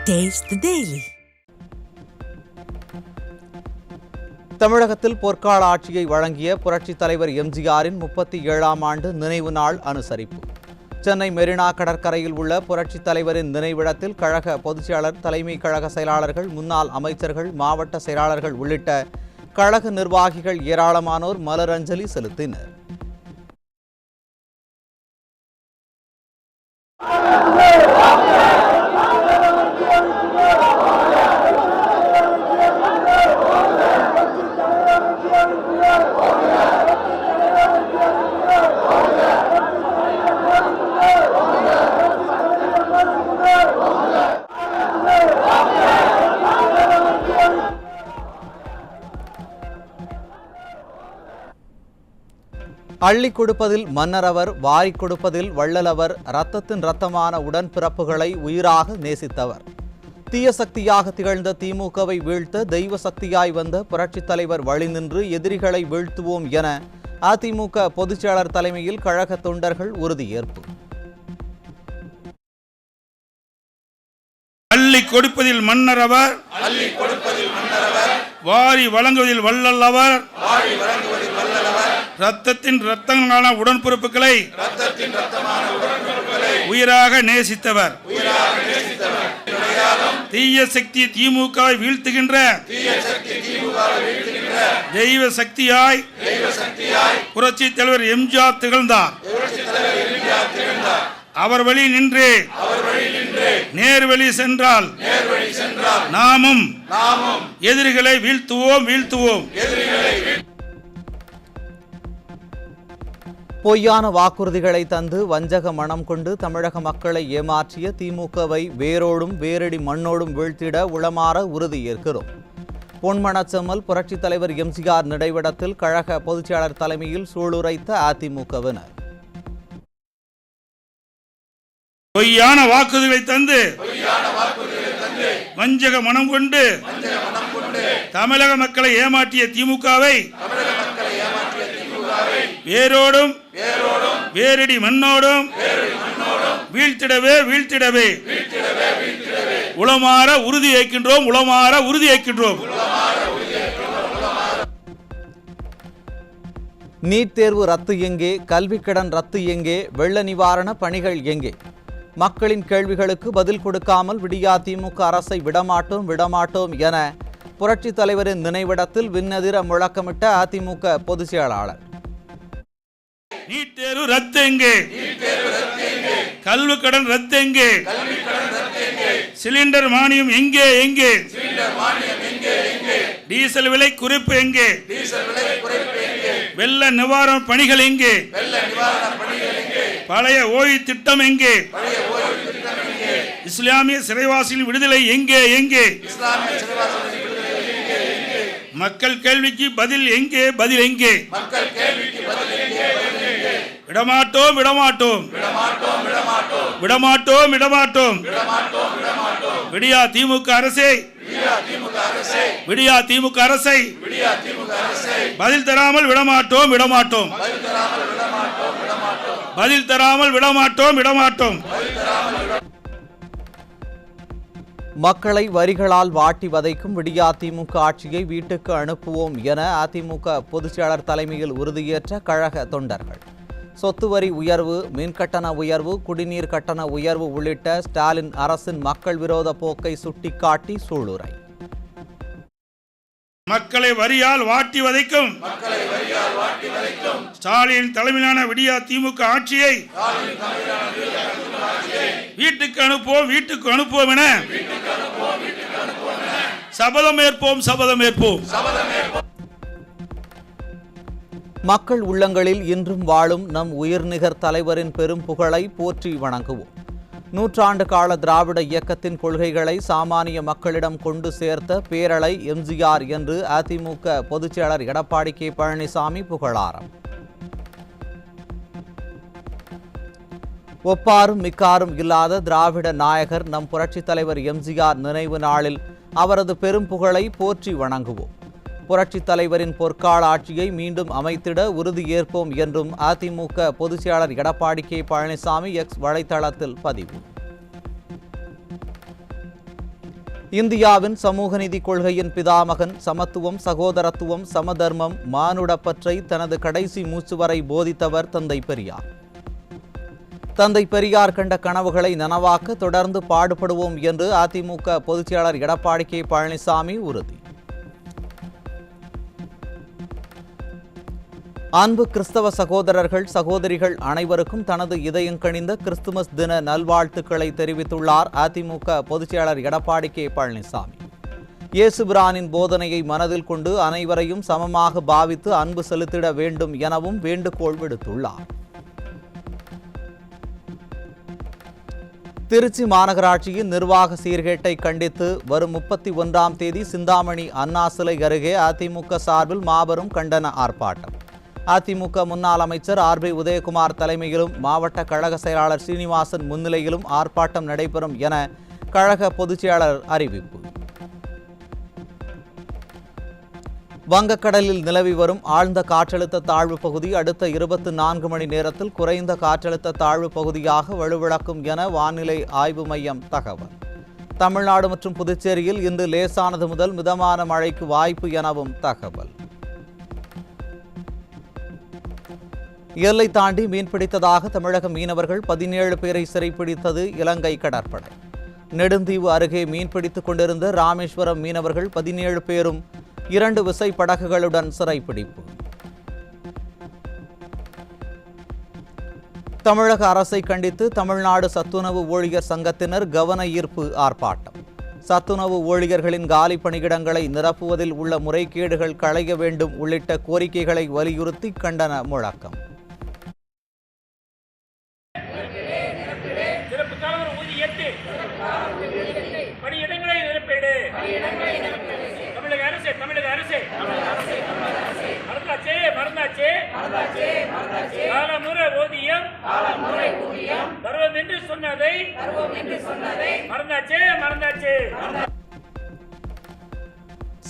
Taste the Daily. தமிழகத்தில் பொற்கால ஆட்சியை வழங்கிய புரட்சித் தலைவர் எம்ஜிஆரின் 37ஆம் ஆண்டு நினைவு நாள் அனுசரிப்பு. சென்னை மெரினா கடற்கரையில் உள்ள புரட்சித் தலைவரின் நினைவிடத்தில் கழக பொதுச்செயலாளர், தலைமை கழக செயலாளர்கள், முன்னாள் அமைச்சர்கள், மாவட்ட செயலாளர்கள் உள்ளிட்ட கழக நிர்வாகிகள் ஏராளமானோர் மலரஞ்சலி செலுத்தினர். அள்ளி கொடுப்பதில் மன்னரவர், வாரி கொடுப்பதில் வள்ளலவர், இரத்தத்தின் இரத்தமான உடன்பிறப்புகளை உயிராக நேசித்தவர். தீய சக்தியாக திகழ்ந்த திமுகவை வீழ்த்த தெய்வ சக்தியாய் வந்த புரட்சித் தலைவர் வழி நின்று எதிரிகளை வீழ்த்துவோம் என அதிமுக பொதுச்செயலாளர் தலைமையில் கழக தொண்டர்கள் உறுதியேற்பு. அள்ளி கொடுப்பதில் மன்னரவர், வாரி வழங்குவதில் வள்ளலவர், இரத்தத்தின் இரத்தமான உடன்பிறப்புகளை உயிராக நேசித்தவர். தீய சக்தி திமுகவை வீழ்த்துகின்ற தெய்வ சக்தியாய் புரட்சித் தலைவர் எம்ஜிஆர் திகழ்ந்தார். அவர் வழி நின்று நேர்வழி சென்றால் நாமும் எதிரிகளை வீழ்த்துவோம். பொய்யான வாக்குறுதிகளை தந்து வஞ்சக மனம் கொண்டு தமிழக மக்களை ஏமாற்றிய திமுகவை வேரோடும் வேரடி மண்ணோடும் வீழ்த்திட உளமாற உறுதியேற்கிறோம். பொன்மனச்செம்மல் புரட்சித் தலைவர் எம்ஜிஆர் நினைவிடத்தில் கழக பொதுச்செயலாளர் தலைமையில் சூளுரைத்த அதிமுகவினர். பொய்யான வாக்குறுதிகளை தந்து வஞ்சக மனம் கொண்டு தமிழக மக்களை ஏமாற்றிய திமுகவை வேரோடும் வேரடி மண்ணோடும் வீழ்த்திடவே உளமாற உறுதியேற்கின்றோம். நீட் தேர்வு ரத்து எங்கே? கல்வி கடன் ரத்து எங்கே? வெள்ள நிவாரண பணிகள் எங்கே? மக்களின் கேள்விகளுக்கு பதில் கொடுக்காமல் விடியா திமுக அரசை விடமாட்டோம் என புரட்சித் தலைவரின் நினைவிடத்தில் விண்ணதிர முழக்கமிட்ட அதிமுக பொதுச் செயலாளர். நீட் தேர்வு ரத்து எங்கே? கல்வி கடன் ரத்து எங்கே? சிலிண்டர் மானியம் எங்கே? டீசல் விலை குறைப்பு எங்கே? வெள்ள நிவாரண பணிகள் எங்கே? பழைய ஓய்வு திட்டம் எங்கே? இஸ்லாமிய சிறைவாசிகளின் விடுதலை எங்கே? மக்கள் கேள்விக்கு பதில் எங்கே? விடமாட்டோம். விடியா திமுக அரசை பதில் தராமல் விடமாட்டோம். மக்களை வரிகளால் வாட்டி வதைக்கும் விடியா திமுக ஆட்சியை வீட்டுக்கு அனுப்புவோம் என அதிமுக பொதுச்செயலாளர் தலைமையில் உறுதியேற்ற கழக தொண்டர்கள். சொத்து வரி உயர்வு, மின்கட்டண உயர்வு, குடிநீர் கட்டண உயர்வு உள்ளிட்ட ஸ்டாலின் அரசின் மக்கள் விரோத போக்கை சுட்டிக்காட்டி சூளுரை. மக்களை வரியால் வாட்டி வதைக்கும் ஸ்டாலின் தலைமையிலான விடியா திமுக ஆட்சியை வீட்டுக்கு அனுப்புவோம் என சபதமேற்போம். மக்கள் உள்ளங்களில் இன்றும் வாழும் நம் உயிர்நிகர் தலைவரின் பெரும் புகழை போற்றி வணங்குவோம். நூற்றாண்டு கால திராவிட இயக்கத்தின் கொள்கைகளை சாமானிய மக்களிடம் கொண்டு சேர்த்த பேரலை எம்ஜிஆர் என்று அதிமுக பொதுச்செயலாளர் எடப்பாடி கே. பழனிசாமி புகழாரம். ஒப்பாரும் மிக்காரும் இல்லாத திராவிட நாயகர் நம் புரட்சித் தலைவர் எம்ஜிஆர் நினைவு நாளில் அவரது பெரும் புகழை போற்றி வணங்குவோம். புரட்சித் தலைவரின் பொற்கால ஆட்சியை மீண்டும் அமைத்திட உறுதியேற்போம் என்றும் அதிமுக பொதுச்செயலாளர் எடப்பாடி கே. பழனிசாமி எக்ஸ் வலைத்தளத்தில் பதிவு. இந்தியாவின் சமூக நீதி கொள்கையின் பிதாமகன் சமத்துவம், சகோதரத்துவம், சமதர்மம், மானுடப்பற்றை தனது கடைசி மூச்சு வரை போதித்தவர் தந்தை பெரியார். தந்தை பெரியார் கண்ட கனவுகளை நனவாக்க தொடர்ந்து பாடுபடுவோம் என்று அதிமுக பொதுச்செயலாளர் எடப்பாடி கே பழனிசாமி உறுதி. அன்பு கிறிஸ்தவ சகோதரர்கள், சகோதரிகள் அனைவருக்கும் தனது இதயங்கனிந்த கிறிஸ்துமஸ் தின நல்வாழ்த்துக்களை தெரிவித்துள்ளார் அதிமுக பொதுச்செயலாளர் எடப்பாடி கே பழனிசாமி. இயேசுபிரானின் போதனையை மனதில் கொண்டு அனைவரையும் சமமாக பாவித்து அன்பு செலுத்திட வேண்டும் எனவும் வேண்டுகோள் விடுத்துள்ளார். திருச்சி மாநகராட்சியின் நிர்வாக சீர்கேட்டை கண்டித்து வரும் 31ஆம் தேதி சிந்தாமணி அண்ணா சிலை அருகே அதிமுக சார்பில் மாபெரும் கண்டன ஆர்ப்பாட்டம். அதிமுக முன்னாள் அமைச்சர் ஆர்.பி. உதயகுமார் தலைமையிலும் மாவட்ட கழக செயலாளர் சீனிவாசன் முன்னிலையிலும் ஆர்ப்பாட்டம் நடைபெறும் என கழக பொதுச்செயலாளர் அறிவிப்பு. வங்கக்கடலில் நிலவி வரும் ஆழ்ந்த காற்றழுத்த தாழ்வு பகுதி அடுத்த 24 மணி நேரத்தில் குறைந்த காற்றழுத்த தாழ்வு பகுதியாக வலுவிழக்கும் என வானிலை ஆய்வு மையம் தகவல். தமிழ்நாடு மற்றும் புதுச்சேரியில் இன்று லேசானது முதல் மிதமான மழைக்கு வாய்ப்பு எனவும் தகவல். எல்லை தாண்டி மீன்பிடித்ததாக தமிழக மீனவர்கள் 17 பேரை சிறைப்பிடித்தது இலங்கை கடற்படை. நெடுந்தீவு அருகே மீன்பிடித்துக் கொண்டிருந்த ராமேஸ்வரம் மீனவர்கள் 17 பேரும் 2 விசை படகுகளுடன் சிறைப்பிடிப்பு. தமிழக அரசை கண்டித்து தமிழ்நாடு சத்துணவு ஊழியர் சங்கத்தினர் கவன ஈர்ப்பு ஆர்ப்பாட்டம். சத்துணவு ஊழியர்களின் காலி பணியிடங்களை நிரப்புவதில் உள்ள முறைகேடுகள் களைய வேண்டும் உள்ளிட்ட கோரிக்கைகளை வலியுறுத்தி கண்டன முழக்கம்.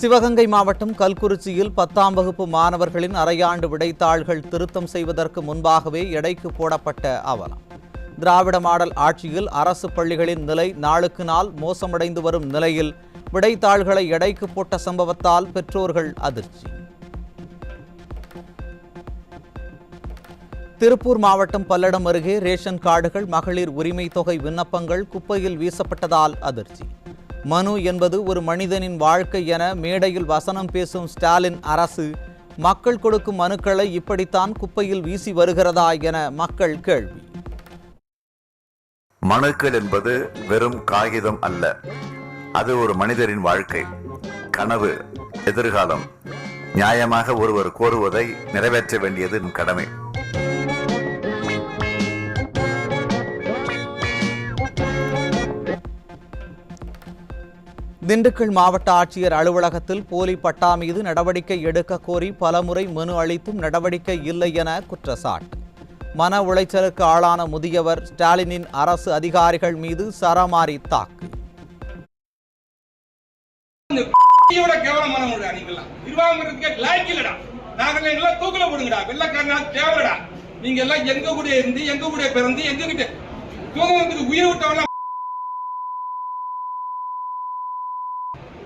சிவகங்கை மாவட்டம் கல்குறிச்சியில் 10ஆம் வகுப்பு மாணவர்களின் அரையாண்டு விடைத்தாள்கள் திருத்தம் செய்வதற்கு முன்பாகவே எடைக்கு போடப்பட்ட அவலம். திராவிட மாடல் ஆட்சியில் அரசு பள்ளிகளின் நிலை நாளுக்கு நாள் மோசமடைந்து வரும் நிலையில் விடைத்தாள்களை எடைக்கு போட்ட சம்பவத்தால் பெற்றோர்கள் அதிர்ச்சி. திருப்பூர் மாவட்டம் பல்லடம் அருகே ரேஷன் கார்டுகள், மகளிர் உரிமை தொகை விண்ணப்பங்கள் குப்பையில் வீசப்பட்டதால் அதிர்ச்சி. மனு என்பது ஒரு மனிதனின் வாழ்க்கை என மேடையில் வசனம் பேசும் ஸ்டாலின் அரசு மக்கள் கொடுக்கும் மனுக்களை இப்படித்தான் குப்பையில் வீசி வருகிறதா என மக்கள் கேள்வி. மனுக்கள் என்பது வெறும் காகிதம் அல்ல, அது ஒரு மனிதரின் வாழ்க்கை, கனவு, எதிர்காலம். நியாயமாக ஒருவர் கோருவதை நிறைவேற்ற வேண்டியது கடமை. திண்டுக்கல் மாவட்ட ஆட்சியர் அலுவலகத்தில் போலி பட்டா மீது நடவடிக்கை எடுக்க கோரி பலமுறை மனு அளித்தும் நடவடிக்கை இல்லை என குற்றச்சாட்டு. மன உளைச்சலுக்கு ஆளான முதியவர் ஸ்டாலினின் அரசு அதிகாரிகள் மீது சரமாரி தாக்கு. நீங்க எல்லாம் எங்க கூட இருந்து எங்க கூட பிறந்து எங்க கிட்ட உயிர் விட்டவங்க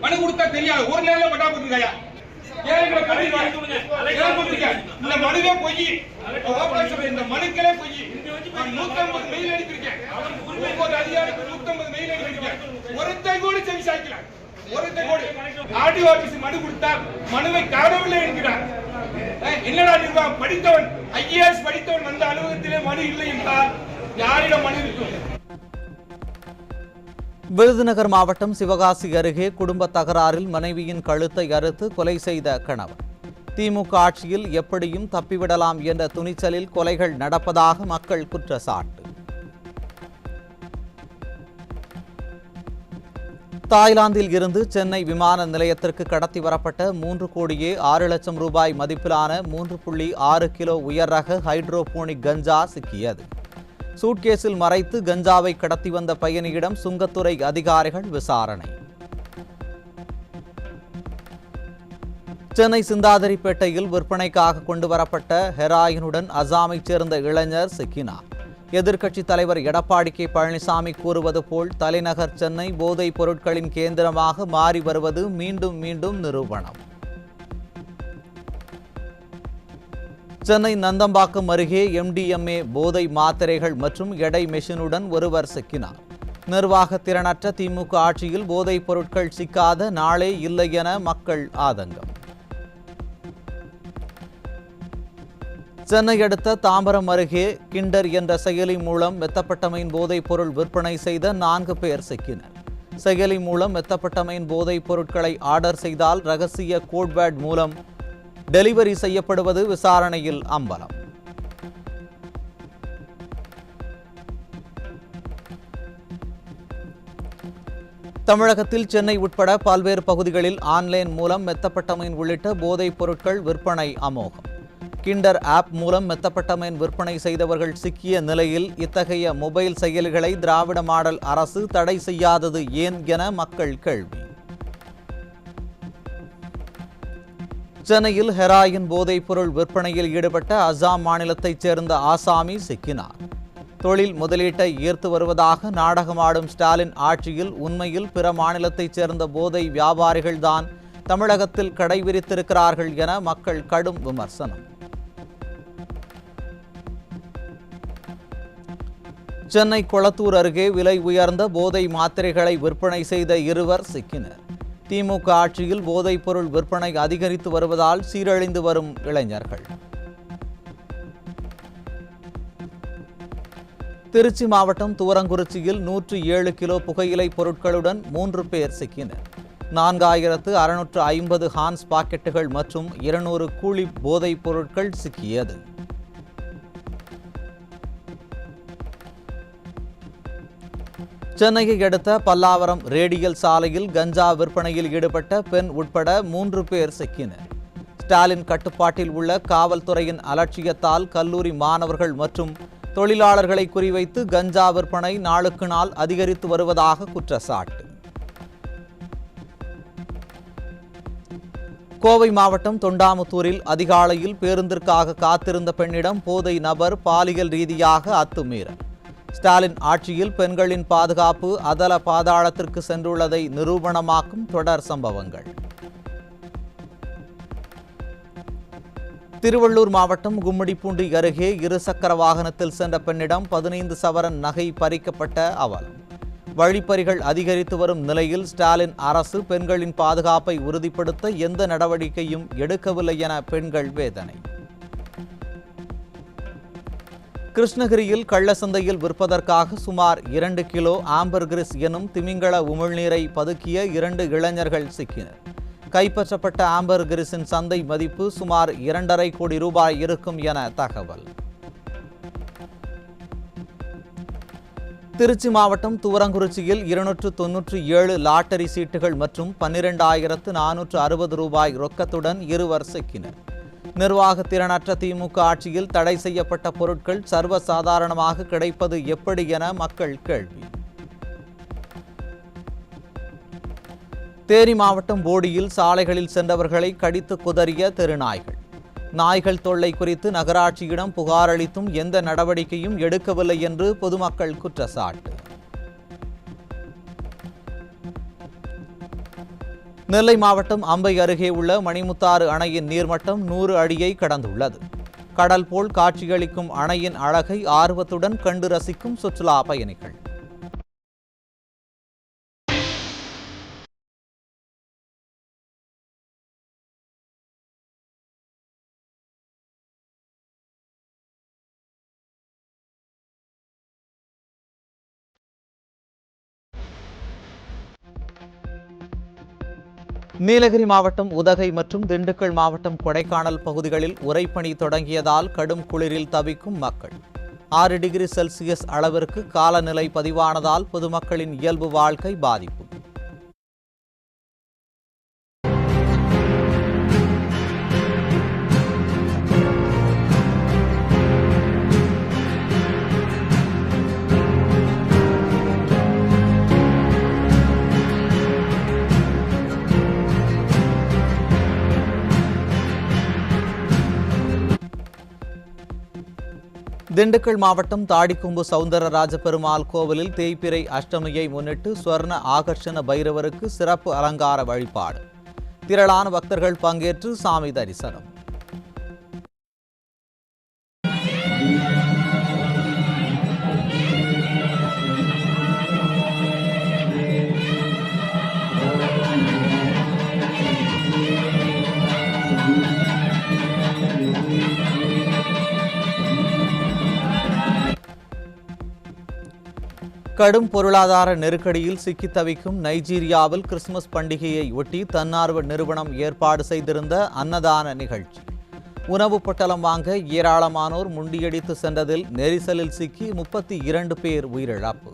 மனு கொடுத்தா தெரியாது. ஒரு நாள்ல பட்டா போட்டுருக்காயா? இந்த மனுவே பொய், இந்த மனுக்களே பொய். 150 மெயில் அனுப்பியிருக்கேன், ஒவ்வொரு அதிகாரிக்கும் 150 மெயில் அனுப்பியிருக்கேன். ஒருத்தன் கூட செவி சாய்க்கல. ஒருத்தன் கூட ஆர்டிஓ ஆபீஸ் மனு கொடுத்தா மனுவை காணவில்லை என்கிறார். என்னடா நிர்வாகம்? படித்தவன் IAS படித்தவன் வந்த அலுவலகத்திலே மனு இல்லை என்றால் யாரிடம் மனு இருக்கும்? விருதுநகர் மாவட்டம் சிவகாசி அருகே குடும்ப தகராறில் மனைவியின் கழுத்தை அறுத்து கொலை செய்த கணவன். திமுக ஆட்சியில் எப்படியும் தப்பிவிடலாம் என்ற துணிச்சலில் கொலைகள் நடப்பதாக மக்கள் குற்றச்சாட்டு. தாய்லாந்தில் இருந்து சென்னை விமான நிலையத்திற்கு கடத்தி வரப்பட்ட 3 கோடியே 6 லட்சம் ரூபாய் மதிப்பிலான 3.6 கிலோ உயர் ரக ஹைட்ரோபோனிக் கஞ்சா சிக்கியது. சூட்கேஸில் மறைத்து கஞ்சாவை கடத்தி வந்த பயணியிடம் சுங்கத்துறை அதிகாரிகள் விசாரணை. சென்னை சிந்தாதிரிப்பேட்டையில் விற்பனைக்காக கொண்டு வரப்பட்ட ஹெராயினுடன் அசாமைச் சேர்ந்த இளைஞர் சிக்கினார். எதிர்க்கட்சித் தலைவர் எடப்பாடி கே பழனிசாமி கூறுவது போல் தலைநகர் சென்னை போதைப் பொருட்களின் கேந்திரமாக மாறி வருவது மீண்டும் மீண்டும் நிரூபணம். சென்னை நந்தம்பாக்கம் அருகே MDMA போதை மாத்திரைகள் மற்றும் எடை மெஷினுடன் ஒருவர் சிக்கினார். நிர்வாக திறனற்ற திமுக ஆட்சியில் போதைப் பொருட்கள் சிக்காத நாளே இல்லை என மக்கள் ஆதங்கம். சென்னை அடுத்த தாம்பரம் அருகே கிண்டர் என்ற செயலி மூலம் மெத்தப்பட்டமைன் போதைப் பொருள் விற்பனை செய்த 4 பேர் சிக்கினர். செயலி மூலம் மெத்தப்பட்டமைன் போதைப் பொருட்களை ஆர்டர் செய்தால் ரகசிய கோட்வேர்ட் மூலம் டெலிவரி செய்யப்படுவது விசாரணையில் அம்பலம். தமிழகத்தில் சென்னை உட்பட பல்வேறு பகுதிகளில் ஆன்லைன் மூலம் மெத்தப்பட்டமைன் உள்ளிட்ட போதைப் பொருட்கள் விற்பனை அமோகம். கிண்டர் ஆப் மூலம் மெத்தப்பட்டமைன் விற்பனை செய்தவர்கள் சிக்கிய நிலையில் இத்தகைய மொபைல் செயலிகளை திராவிட மாடல் அரசு தடை செய்யாதது ஏன் என மக்கள் கேள்வி. சென்னையில் ஹெராயின் போதைப் பொருள் விற்பனையில் ஈடுபட்ட அசாம் மாநிலத்தைச் சேர்ந்த ஆசாமி சிக்கினார். தொழில் முதலீட்டை ஈர்த்து வருவதாக நாடகமாடும் ஸ்டாலின் ஆட்சியில் உண்மையில் பிற மாநிலத்தைச் சேர்ந்த போதை வியாபாரிகள்தான் தமிழகத்தில் கடை விரித்திருக்கிறார்கள் என மக்கள் கடும் விமர்சனம். சென்னை கொளத்தூர் அருகே விலை உயர்ந்த போதை மாத்திரைகளை விற்பனை செய்த 2 சிக்கினர். திமுக ஆட்சியில் போதைப் பொருள் விற்பனை அதிகரித்து வருவதால் சீரழிந்து வரும் இளைஞர்கள். திருச்சி மாவட்டம் துவரங்குறிச்சியில் 107 கிலோ புகையிலை பொருட்களுடன் 3 பேர் சிக்கினர். 4650 ஹான்ஸ் பாக்கெட்டுகள் மற்றும் 200 கூலி போதைப் பொருட்கள் சிக்கியது. சென்னையை அடுத்த பல்லாவரம் ரேடியல் சாலையில் கஞ்சா விற்பனையில் ஈடுபட்ட பெண் உட்பட 3 பேர் சிக்கினர். ஸ்டாலின் கட்டுப்பாட்டில் உள்ள காவல்துறையின் அலட்சியத்தால் கல்லூரி மாணவர்கள் மற்றும் தொழிலாளர்களை குறிவைத்து கஞ்சா விற்பனை நாளுக்கு நாள் அதிகரித்து வருவதாக குற்றச்சாட்டு. கோவை மாவட்டம் தொண்டாமுத்தூரில் அதிகாலையில் பேருந்திற்காக காத்திருந்த பெண்ணிடம் போதை நபர் பாலியல் ரீதியாக அத்துமீறல். ஸ்டாலின் ஆட்சியில் பெண்களின் பாதுகாப்பு அதல பாதாளத்திற்கு சென்றுள்ளதை நிரூபணமாக்கும் தொடர் சம்பவங்கள். திருவள்ளூர் மாவட்டம் கும்மிடிப்பூண்டி அருகே 2 சக்கர வாகனத்தில் சென்ற பெண்ணிடம் 15 சவரன் நகை பறிக்கப்பட்ட அவலம். வழிப்பறிகள் அதிகரித்து வரும் நிலையில் ஸ்டாலின் அரசு பெண்களின் பாதுகாப்பை உறுதிப்படுத்த எந்த நடவடிக்கையும் எடுக்கவில்லை என பெண்கள் வேதனை. கிருஷ்ணகிரியில் கள்ளசந்தையில் விற்பதற்காக சுமார் 2 கிலோ ஆம்பர்கிரிஸ் எனும் திமிங்கல உமிழ்நீரை பதுக்கிய 2 இளைஞர்கள் சிக்கினர். கைப்பற்றப்பட்ட ஆம்பர்கிரிஸின் சந்தை மதிப்பு சுமார் 2.5 கோடி ரூபாய் இருக்கும் என தகவல். திருச்சி மாவட்டம் துவரங்குறிச்சியில் 297 லாட்டரி சீட்டுகள் மற்றும் 12,460 ரூபாய் ரொக்கத்துடன் 2 சிக்கினர். நிர்வாக திறனற்ற திமுக ஆட்சியில் தடை செய்யப்பட்ட பொருட்கள் சர்வசாதாரணமாக கிடைப்பது எப்படி என மக்கள் கேள்வி. தேனி மாவட்டம் போடியில் சாலைகளில் சென்றவர்களை கடித்து குதறிய தெருநாய்கள். நாய்கள் தொல்லை குறித்து நகராட்சியிடம் புகார் அளித்தும் எந்த நடவடிக்கையும் எடுக்கவில்லை என்று பொதுமக்கள் குற்றச்சாட்டு. நெல்லை மாவட்டம் அம்பை அருகே உள்ள மணிமுத்தாறு அணையின் நீர்மட்டம் 100 அடியை கடந்துள்ளது. கடல் போல் காட்சியளிக்கும் அணையின் அழகை ஆர்வத்துடன் கண்டு ரசிக்கும் சுற்றுலா பயணிகள். நீலகிரி மாவட்டம் உதகை மற்றும் திண்டுக்கல் மாவட்டம் கொடைக்கானல் பகுதிகளில் உறைபனி தொடங்கியதால் கடும் குளிரில் தவிக்கும் மக்கள். 6 டிகிரி செல்சியஸ் அளவிற்கு காலநிலை பதிவானதால் பொதுமக்களின் இயல்பு வாழ்க்கை பாதிப்பு. திண்டுக்கல் மாவட்டம் தாடிக்கொம்பு சவுந்தரராஜ பெருமாள் கோவிலில் தேய்பிறை அஷ்டமியை முன்னிட்டு ஸ்வர்ண ஆகர்ஷண பைரவருக்கு சிறப்பு அலங்கார வழிபாடு. திரளான பக்தர்கள் பங்கேற்று சாமி தரிசனம். கடும் பொருளாதார நெருக்கடியில் சிக்கித் தவிக்கும் நைஜீரியாவில் கிறிஸ்துமஸ் பண்டிகையை ஒட்டி தன்னார்வ நிறுவனம் ஏற்பாடு செய்திருந்த அன்னதான நிகழ்ச்சி. உணவு பொட்டலம் வாங்க ஏராளமானோர் முண்டியடித்து சென்றதில் நெரிசலில் சிக்கி 32 பேர் உயிரிழப்பு.